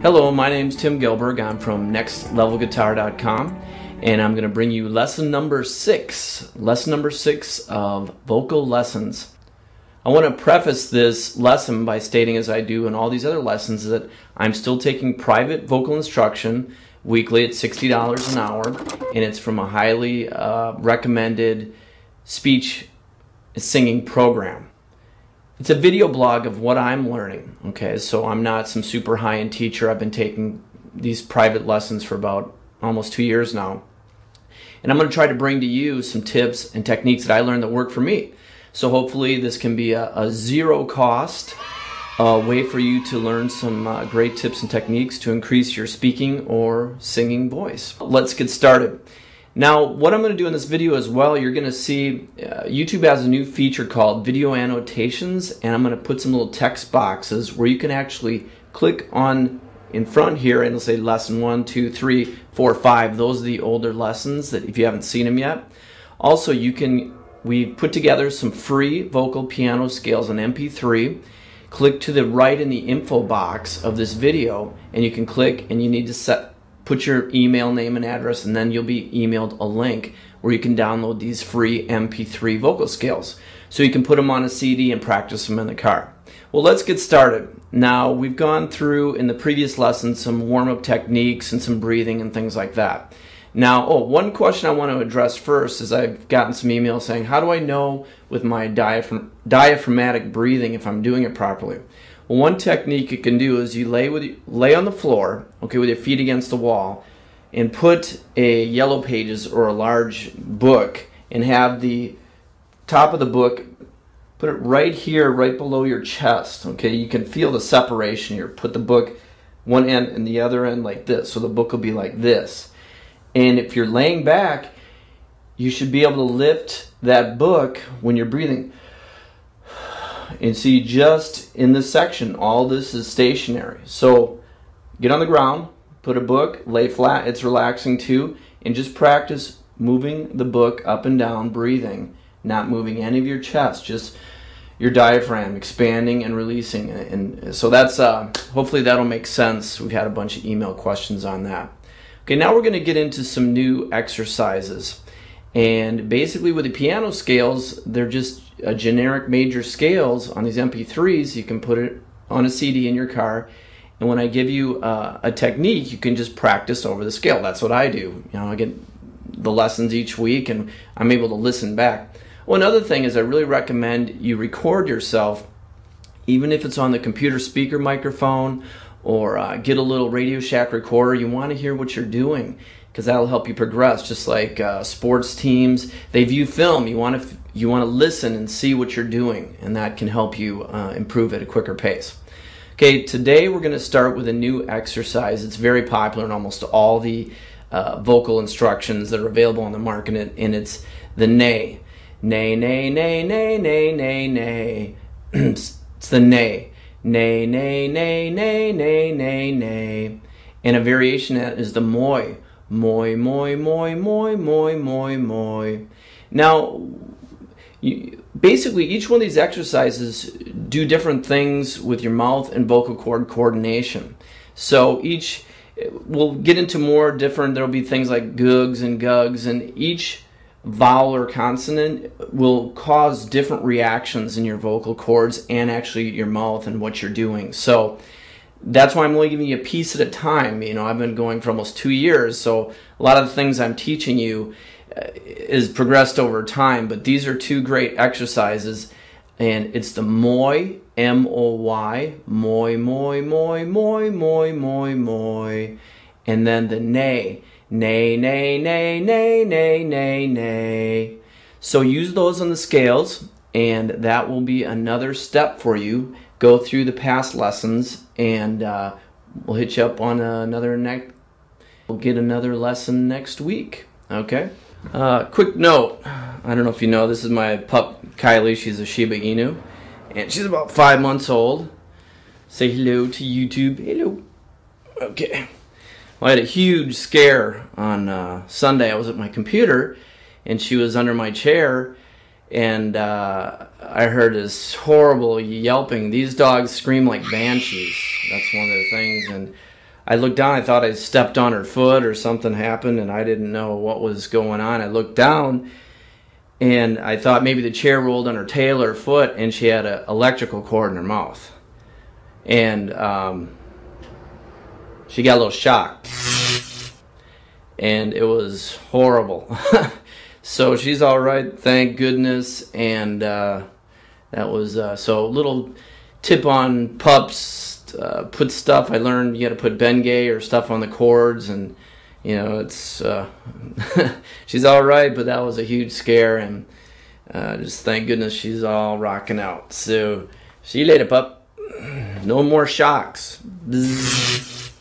Hello, my name's Tim Gilberg. I'm from NextLevelGuitar.com, and I'm going to bring you lesson number 6 of vocal lessons. I want to preface this lesson by stating, as I do in all these other lessons, that I'm still taking private vocal instruction weekly at $60 an hour, and it's from a highly recommended speech singing program. It's a video blog of what I'm learning, okay? So I'm not some super high-end teacher. I've been taking these private lessons for about almost 2 years now. And I'm going to try to bring to you some tips and techniques that I learned that work for me. So hopefully this can be a zero-cost way for you to learn some great tips and techniques to increase your speaking or singing voice. Let's get started. Now, what I'm going to do in this video as well, you're going to see YouTube has a new feature called Video Annotations, and I'm going to put some little text boxes where you can actually click on in front here and it'll say lesson 1, 2, 3, 4, 5. Those are the older lessons that if you haven't seen them yet. Also, we've put together some free vocal piano scales on MP3. Click to the right in the info box of this video, and you can click, and you need to put your email name and address, and then you'll be emailed a link where you can download these free MP3 vocal scales. So you can put them on a CD and practice them in the car. Well, let's get started. Now, we've gone through in the previous lesson some warm-up techniques and some breathing and things like that. Now, one question I want to address first is I've gotten some emails saying, how do I know with my diaphragmatic breathing if I'm doing it properly? Well, one technique you can do is you lay on the floor, okay, with your feet against the wall, and put a Yellow Pages or a large book, and have the top of the book, put it right here, right below your chest. Okay, you can feel the separation here. Put the book one end and the other end like this, so the book will be like this. And if you're laying back, you should be able to lift that book when you're breathing. And see, just in this section, all this is stationary. So get on the ground, put a book, lay flat, it's relaxing too, and just practice moving the book up and down, breathing, not moving any of your chest, just your diaphragm expanding and releasing. And so that's, hopefully that'll make sense. We've had a bunch of email questions on that. Okay, now we're going to get into some new exercises. And basically with the piano scales, they're just generic major scales on these MP3s. You can put it on a CD in your car, and when I give you a technique, you can just practice over the scale. That's what I do. You know, I get the lessons each week, and I'm able to listen back. Well, another thing is I really recommend you record yourself, even if it's on the computer speaker microphone, or get a little Radio Shack recorder. You want to hear what you're doing, because that'll help you progress. Just like sports teams, they view film. You want to listen and see what you're doing, and that can help you improve at a quicker pace. Okay, today we're going to start with a new exercise. It's very popular in almost all the vocal instructions that are available on the market, and it's the neigh. Neigh, neigh, neigh, neigh, neigh, neigh, neigh. It's the neigh. Neigh, neigh, neigh, neigh, neigh, neigh, neigh. And a variation of that is the moy. Moy, moy, moy, moy, moy, moy, moy. Now, basically each one of these exercises do different things with your mouth and vocal cord coordination. So we'll get into more different, there'll be things like gugs and gugs, and each vowel or consonant will cause different reactions in your vocal cords and actually your mouth and what you're doing. So that's why I'm only giving you a piece at a time. You know, I've been going for almost 2 years, so a lot of the things I'm teaching you is progressed over time, but these are two great exercises, and it's the moy, M-O-Y, moy, moy, moy, moy, moy, moy, moy, and then the neigh, neigh, neigh, neigh, neigh, neigh, neigh, neigh. So use those on the scales, and that will be another step for you. Go through the past lessons, and we'll hit you up on we'll get another lesson next week. Okay? Quick note, I don't know if you know, this is my pup Kylie. She's a Shiba Inu, and she's about 5 months old. Say hello to YouTube. Hello. Okay. Well, I had a huge scare on Sunday. I was at my computer, and she was under my chair, and I heard this horrible yelping. These dogs scream like banshees. That's one of the things. And I looked down, I thought I stepped on her foot or something happened, and I didn't know what was going on. I looked down, and I thought maybe the chair rolled on her tail or foot, and she had an electrical cord in her mouth. And she got a little shocked. And it was horrible. So she's all right, thank goodness. And that was so little tip on pups. Put stuff. I learned you got to put Bengay or stuff on the cords, and you know it's she's all right. But that was a huge scare, and just thank goodness she's all rocking out. So see you later, pup. No more shocks. Bzz.